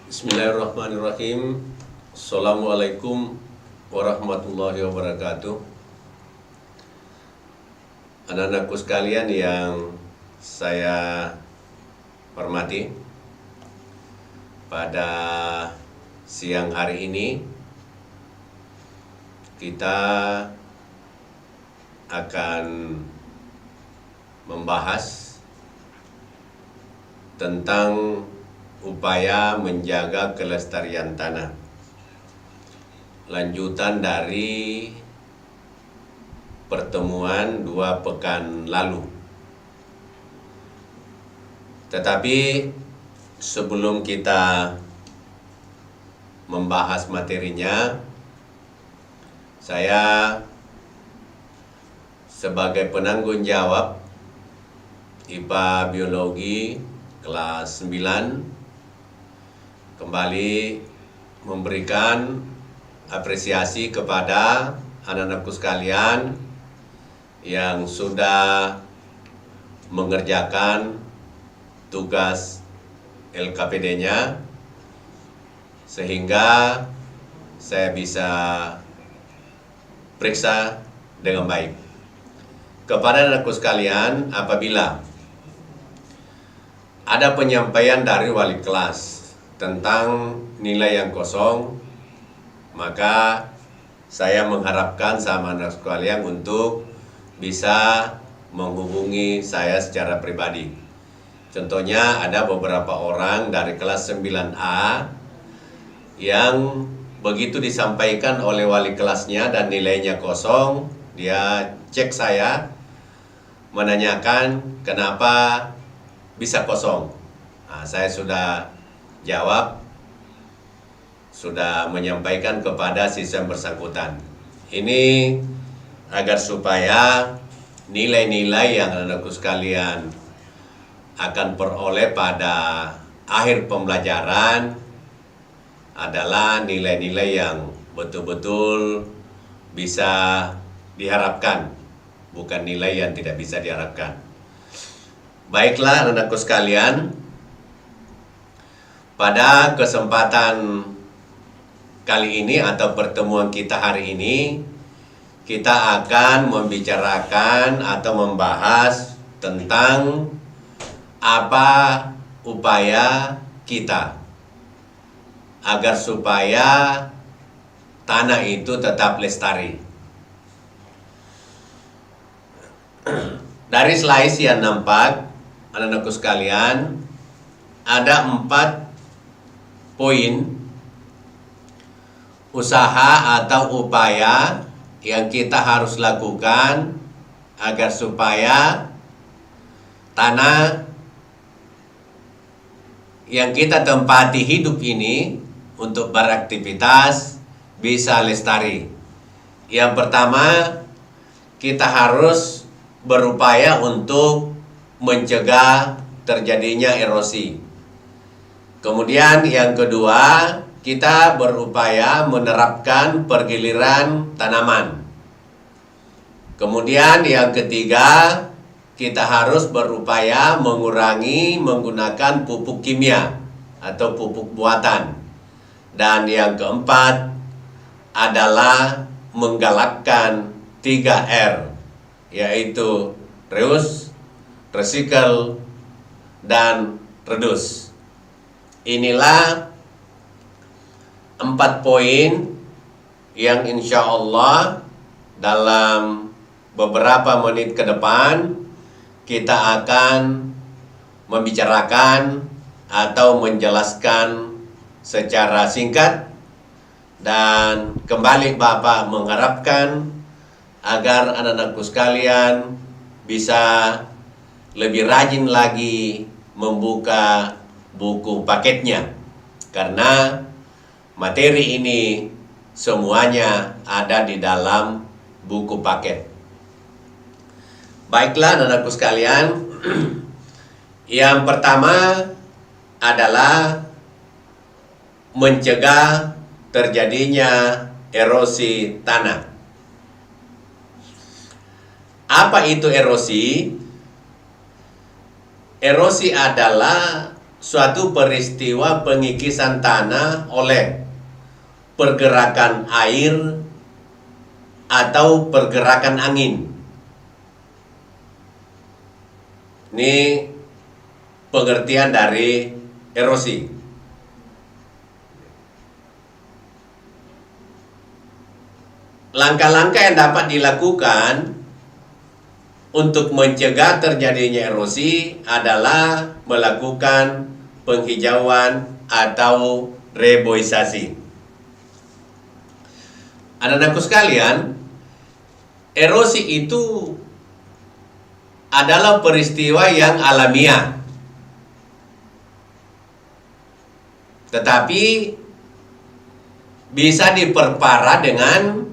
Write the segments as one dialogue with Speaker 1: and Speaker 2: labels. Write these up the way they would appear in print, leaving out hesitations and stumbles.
Speaker 1: Bismillahirrahmanirrahim. Assalamualaikum warahmatullahi wabarakatuh. Anak-anakku sekalian yang saya hormati, pada siang hari ini kita akan membahas tentang upaya menjaga kelestarian tanah. Lanjutan dari pertemuan 2 pekan lalu. Tetapi sebelum kita membahas materinya, saya sebagai penanggung jawab IPA Biologi kelas 9 kembali memberikan apresiasi kepada anak-anakku sekalian yang sudah mengerjakan tugas LKPD-nya, sehingga saya bisa periksa dengan baik. Kepada anak-anakku sekalian, apabila ada penyampaian dari wali kelas tentang nilai yang kosong, maka saya mengharapkan sama anak sekalian untuk bisa menghubungi saya secara pribadi. Contohnya ada beberapa orang dari kelas 9A yang begitu disampaikan oleh wali kelasnya dan nilainya kosong, dia cek saya, menanyakan kenapa bisa kosong. Nah, saya sudah jawab, sudah menyampaikan kepada siswa bersangkutan. Ini agar supaya nilai-nilai yang anak-anakku sekalian akan peroleh pada akhir pembelajaran adalah nilai-nilai yang betul-betul bisa diharapkan, bukan nilai yang tidak bisa diharapkan. Baiklah anak-anakku sekalian, pada kesempatan kali ini atau pertemuan kita hari ini, kita akan membicarakan atau membahas tentang apa upaya kita agar supaya tanah itu tetap lestari. Dari slide yang nampak, anak-anakku sekalian, ada 4 poin usaha atau upaya yang kita harus lakukan agar supaya tanah yang kita tempati hidup ini untuk beraktivitas bisa lestari. Yang pertama, kita harus berupaya untuk mencegah terjadinya erosi. Kemudian yang kedua, kita berupaya menerapkan pergiliran tanaman. Kemudian yang ketiga, kita harus berupaya mengurangi menggunakan pupuk kimia atau pupuk buatan. Dan yang keempat adalah menggalakkan 3R, yaitu reuse, recycle, dan reduce. Inilah 4 poin yang insya Allah dalam beberapa menit ke depan kita akan membicarakan atau menjelaskan secara singkat, dan kembali Bapak mengharapkan agar anak-anakku sekalian bisa lebih rajin lagi membuka buku paketnya, karena materi ini semuanya ada di dalam buku paket. Baiklah anak-anakku sekalian, yang pertama adalah mencegah terjadinya erosi tanah. Apa itu erosi? Erosi adalah suatu peristiwa pengikisan tanah oleh pergerakan air atau pergerakan angin. Ini pengertian dari erosi. Langkah-langkah yang dapat dilakukan untuk mencegah terjadinya erosi adalah melakukan penghijauan atau reboisasi. Anak-anakku sekalian, erosi itu adalah peristiwa yang alamiah, tetapi bisa diperparah dengan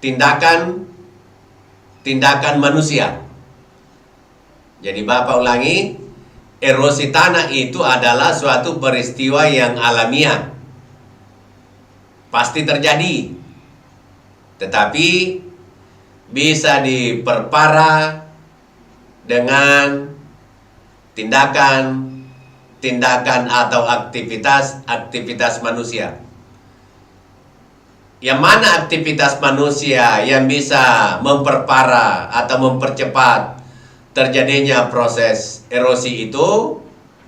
Speaker 1: tindakan manusia. Jadi Bapak ulangi, erosi tanah itu adalah suatu peristiwa yang alamiah, pasti terjadi, tetapi bisa diperparah dengan tindakan atau aktivitas manusia. Yang mana aktivitas manusia yang bisa memperparah atau mempercepat terjadinya proses erosi itu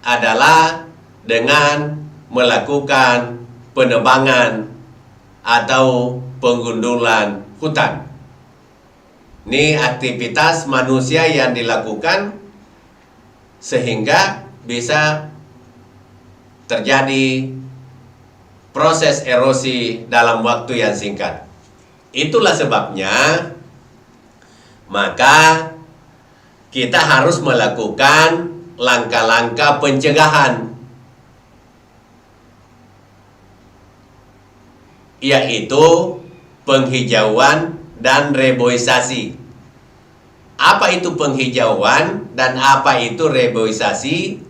Speaker 1: adalah dengan melakukan penebangan atau penggundulan hutan. Ini aktivitas manusia yang dilakukan sehingga bisa terjadi proses erosi dalam waktu yang singkat. Itulah sebabnya maka kita harus melakukan langkah-langkah pencegahan, yaitu penghijauan dan reboisasi. Apa itu penghijauan dan apa itu reboisasi?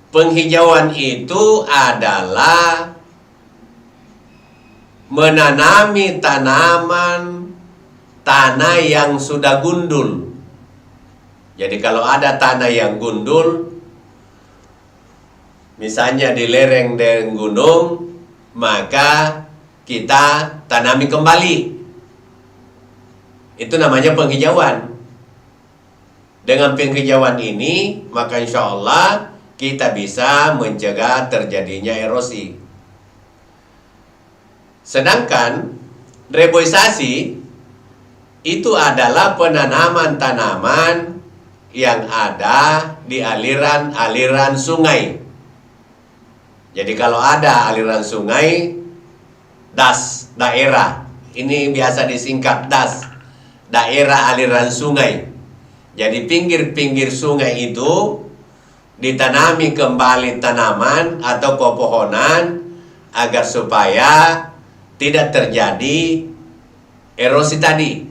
Speaker 1: Penghijauan itu adalah menanami tanaman tanah yang sudah gundul. Jadi kalau ada tanah yang gundul, misalnya di lereng dan gunung, maka kita tanami kembali. Itu namanya penghijauan. Dengan penghijauan ini, maka insya Allah kita bisa mencegah terjadinya erosi. Sedangkan reboisasi itu adalah penanaman tanaman yang ada di aliran-aliran sungai. Jadi kalau ada aliran sungai, DAS, daerah, ini biasa disingkat DAS, daerah aliran sungai. Jadi pinggir-pinggir sungai itu ditanami kembali tanaman atau pepohonan agar supaya tidak terjadi erosi tadi.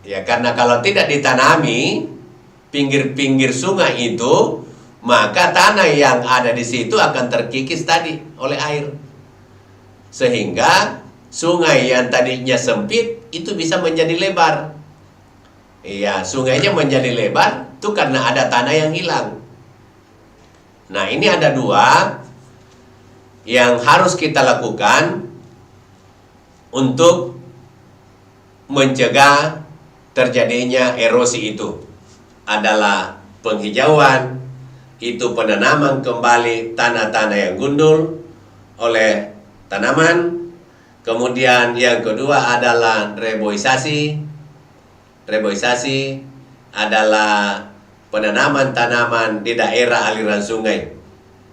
Speaker 1: Ya, karena kalau tidak ditanami pinggir-pinggir sungai itu, maka tanah yang ada di situ akan terkikis tadi oleh air. Sehingga sungai yang tadinya sempit itu bisa menjadi lebar. Iya, sungainya menjadi lebar itu karena ada tanah yang hilang. Nah, ini ada dua yang harus kita lakukan untuk mencegah terjadinya erosi itu. Adalah penghijauan, itu penanaman kembali tanah-tanah yang gundul oleh tanaman. Kemudian yang kedua adalah reboisasi. Reboisasi adalah penanaman tanaman di daerah aliran sungai,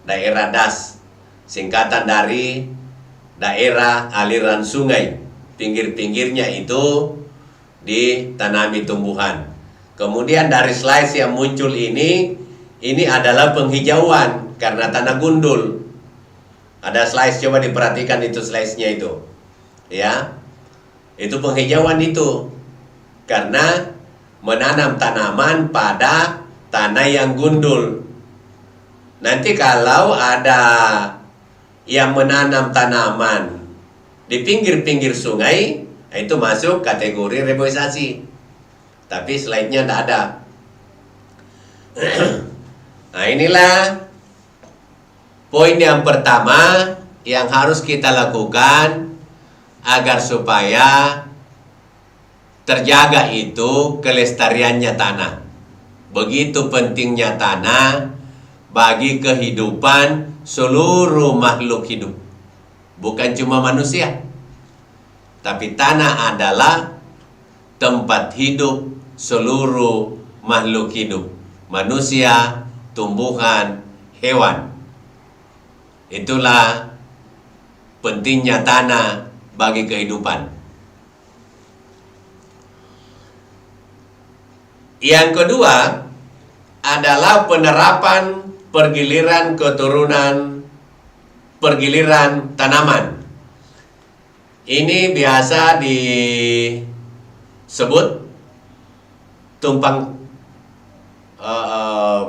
Speaker 1: daerah DAS, singkatan dari daerah aliran sungai. Pinggir-pinggirnya itu ditanami tumbuhan. Kemudian dari slice yang muncul ini adalah penghijauan karena tanah gundul. Ada slice, coba diperhatikan itu slice-nya itu. Ya. Itu penghijauan itu. Karena menanam tanaman pada tanah yang gundul. Nanti kalau ada yang menanam tanaman di pinggir-pinggir sungai, itu masuk kategori reboisasi. Tapi slide-nya tidak ada. Nah, inilah poin yang pertama yang harus kita lakukan agar supaya terjaga itu kelestariannya tanah. Begitu pentingnya tanah bagi kehidupan seluruh makhluk hidup. Bukan cuma manusia, tapi tanah adalah tempat hidup seluruh makhluk hidup. Manusia, tumbuhan, hewan. Itulah pentingnya tanah bagi kehidupan. Yang kedua adalah penerapan pergiliran tanaman. Ini biasa disebut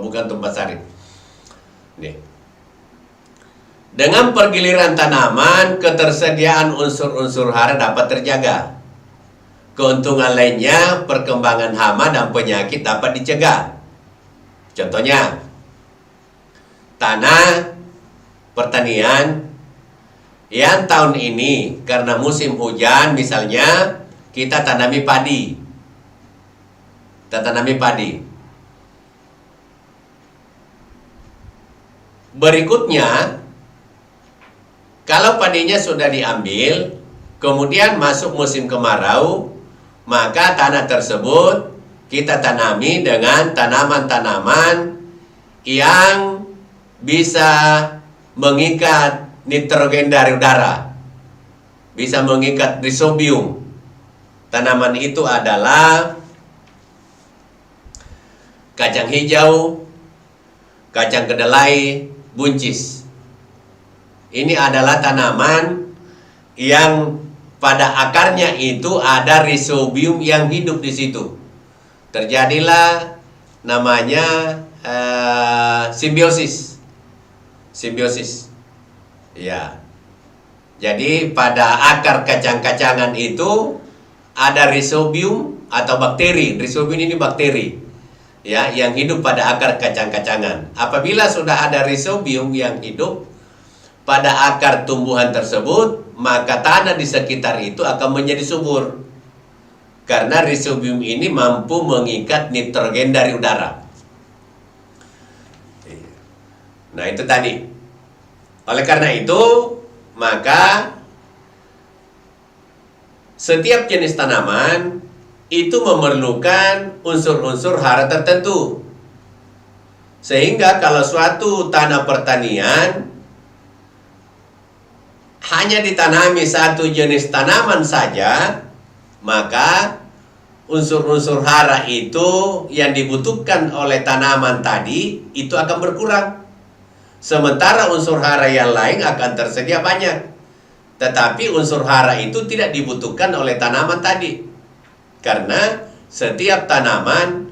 Speaker 1: bukan tumpang sari. Nih. Dengan pergiliran tanaman, ketersediaan unsur-unsur hara dapat terjaga. Keuntungan lainnya, perkembangan hama dan penyakit dapat dicegah. Contohnya, tanah pertanian yang tahun ini karena musim hujan, misalnya kita tanami padi. Berikutnya, kalau padinya sudah diambil, kemudian masuk musim kemarau, maka tanah tersebut kita tanami dengan tanaman-tanaman yang bisa mengikat nitrogen dari udara, bisa mengikat rhizobium. Tanaman itu adalah kacang hijau, kacang kedelai, buncis. Ini adalah tanaman yang pada akarnya itu ada rhizobium yang hidup di situ. Terjadilah namanya simbiosis. Ya. Jadi pada akar kacang-kacangan itu ada rhizobium atau bakteri. Rhizobium ini bakteri, ya, yang hidup pada akar kacang-kacangan. Apabila sudah ada rhizobium yang hidup pada akar tumbuhan tersebut, maka tanah di sekitar itu akan menjadi subur. Karena rhizobium ini mampu mengikat nitrogen dari udara. Nah, itu tadi. Oleh karena itu, maka setiap jenis tanaman itu memerlukan unsur-unsur hara tertentu. Sehingga kalau suatu tanah pertanian hanya ditanami satu jenis tanaman saja, maka unsur-unsur hara itu yang dibutuhkan oleh tanaman tadi itu akan berkurang. Sementara unsur hara yang lain akan tersedia banyak. Tetapi unsur hara itu tidak dibutuhkan oleh tanaman tadi. Karena setiap tanaman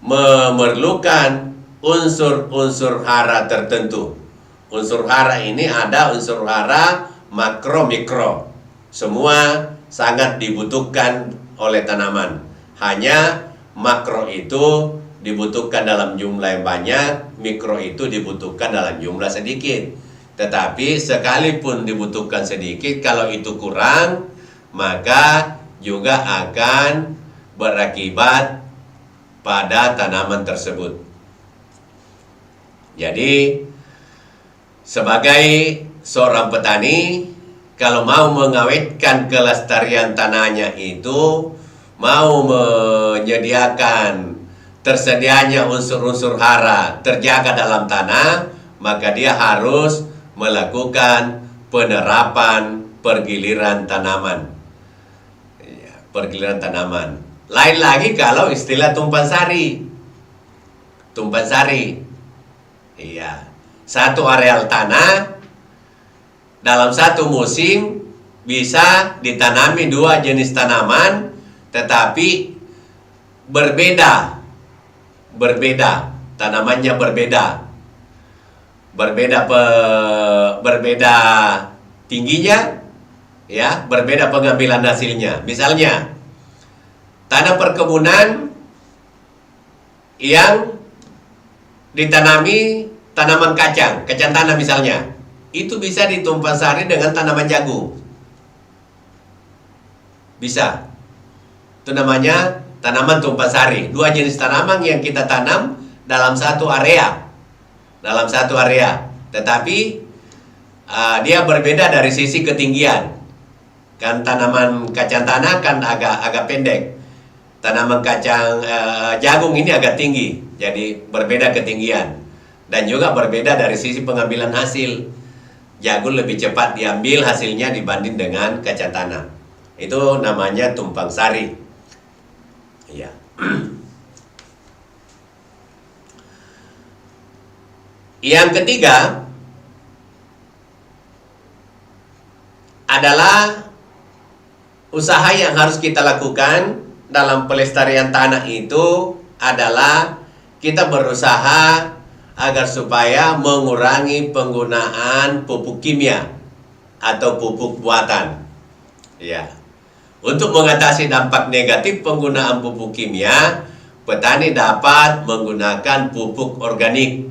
Speaker 1: memerlukan unsur-unsur hara tertentu. Unsur hara ini ada unsur hara makro, mikro. Semua sangat dibutuhkan oleh tanaman. Hanya makro itu dibutuhkan dalam jumlah yang banyak, mikro itu dibutuhkan dalam jumlah sedikit. Tetapi sekalipun dibutuhkan sedikit, kalau itu kurang, maka juga akan berakibat pada tanaman tersebut. Jadi, sebagai seorang petani, kalau mau mengawetkan kelestarian tanahnya itu, mau menyediakan tersedianya unsur-unsur hara terjaga dalam tanah, maka dia harus melakukan penerapan pergiliran tanaman. Pergiliran tanaman. Lain lagi kalau istilah tumpang sari. Iya. Satu areal tanah dalam satu musim bisa ditanami dua jenis tanaman, tetapi berbeda, tanamannya berbeda tingginya, ya, berbeda pengambilan hasilnya. Misalnya tanah perkebunan yang ditanami tanaman kacang tanah misalnya, itu bisa ditumpang sari dengan tanaman jagung. Bisa. Itu namanya tanaman tumpang sari. Dua jenis tanaman yang kita tanam dalam satu area. Tetapi dia berbeda dari sisi ketinggian. Kan tanaman kacang tanah kan agak pendek. Tanaman kacang jagung ini agak tinggi. Jadi berbeda ketinggian. Dan juga berbeda dari sisi pengambilan hasil. Jagung lebih cepat diambil hasilnya dibanding dengan kacang tanah. Itu namanya tumpang sari. Ya. Yang ketiga adalah usaha yang harus kita lakukan dalam pelestarian tanah itu adalah kita berusaha agar supaya mengurangi penggunaan pupuk kimia atau pupuk buatan. Ya. Untuk mengatasi dampak negatif penggunaan pupuk kimia, petani dapat menggunakan pupuk organik.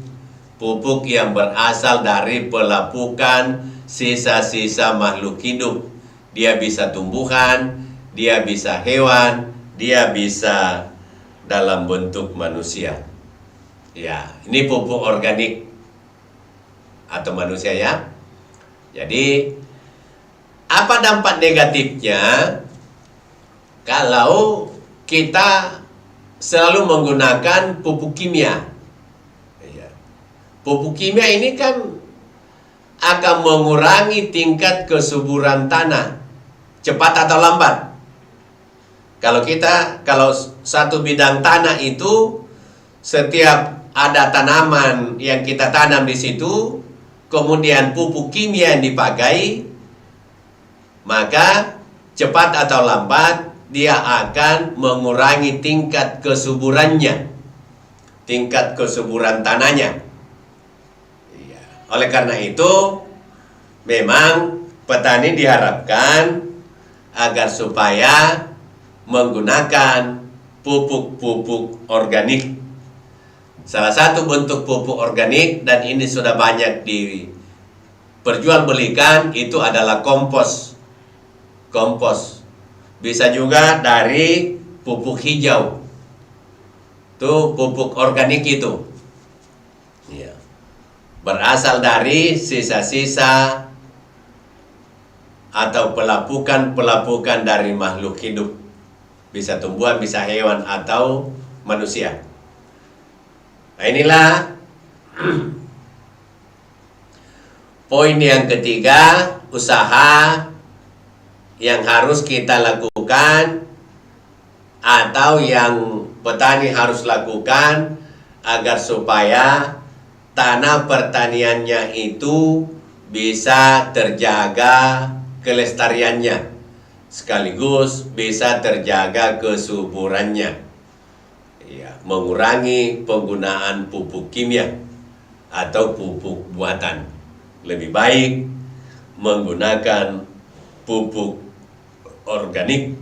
Speaker 1: Pupuk yang berasal dari pelapukan sisa-sisa makhluk hidup. Dia bisa tumbuhan, dia bisa hewan, dia bisa dalam bentuk manusia. Ya, ini pupuk organik atau manusia ya. Jadi, apa dampak negatifnya kalau kita selalu menggunakan pupuk kimia? Ya. Pupuk kimia ini kan akan mengurangi tingkat kesuburan tanah, cepat atau lambat. Kalau satu bidang tanah itu setiap ada tanaman yang kita tanam di situ, kemudian pupuk kimia yang dipakai, maka cepat atau lambat dia akan mengurangi tingkat kesuburannya, tingkat kesuburan tanahnya. Oleh karena itu, memang petani diharapkan agar supaya menggunakan pupuk-pupuk organik. Salah satu bentuk pupuk organik, dan ini sudah banyak diperjualbelikan, itu adalah kompos. Kompos bisa juga dari pupuk hijau. Itu pupuk organik itu. Ya. Berasal dari sisa-sisa atau pelapukan-pelapukan dari makhluk hidup. Bisa tumbuhan, bisa hewan, atau manusia. Nah, inilah poin yang ketiga, usaha yang harus kita lakukan atau yang petani harus lakukan agar supaya tanah pertaniannya itu bisa terjaga kelestariannya, sekaligus bisa terjaga kesuburannya. Ya, mengurangi penggunaan pupuk kimia atau pupuk buatan. Lebih baik menggunakan pupuk organik.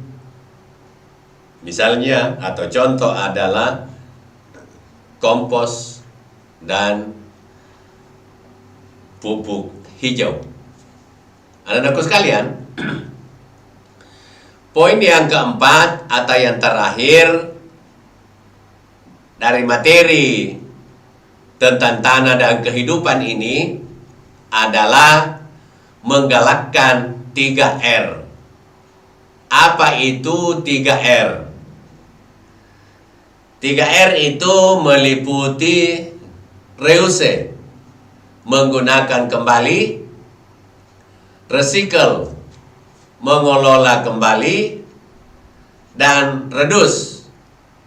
Speaker 1: Misalnya atau contoh adalah kompos dan pupuk hijau. Anak-anakku sekalian, poin yang keempat atau yang terakhir dari materi tentang tanah dan kehidupan ini adalah menggalakkan 3R. Apa itu 3R? 3R itu meliputi reuse, menggunakan kembali, recycle, mengelola kembali, dan reduce,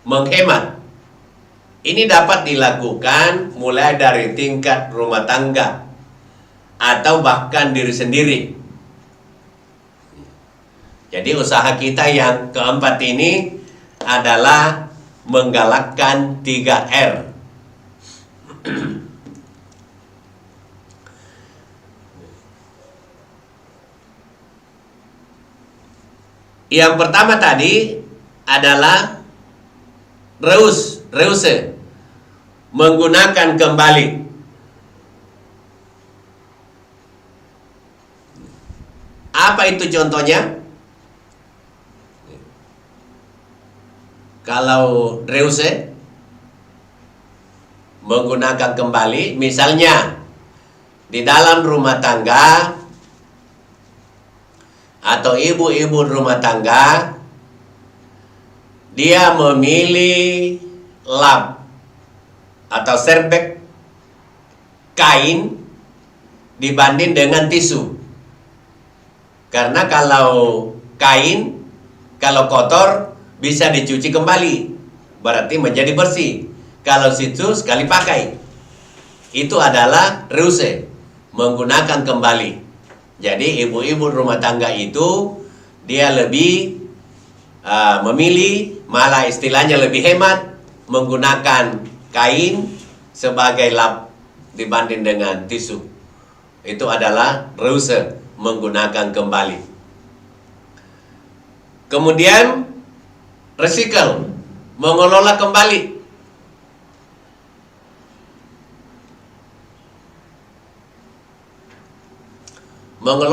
Speaker 1: menghemat. Ini dapat dilakukan mulai dari tingkat rumah tangga atau bahkan diri sendiri. Jadi usaha kita yang keempat ini adalah menggalakkan 3R. Yang pertama tadi adalah reuse, menggunakan kembali. Apa itu contohnya? Kalau reuse menggunakan kembali, misalnya di dalam rumah tangga atau ibu-ibu rumah tangga, dia memilih lap atau serbek kain dibanding dengan tisu. Karena kalau kain, kalau kotor bisa dicuci kembali, berarti menjadi bersih. Kalau situ sekali pakai, itu adalah reuse, menggunakan kembali. Jadi ibu-ibu rumah tangga itu dia lebih memilih, malah istilahnya lebih hemat, menggunakan kain sebagai lap dibanding dengan tisu. Itu adalah reuse, menggunakan kembali. Kemudian recycle, mengelola kembali. Mengelola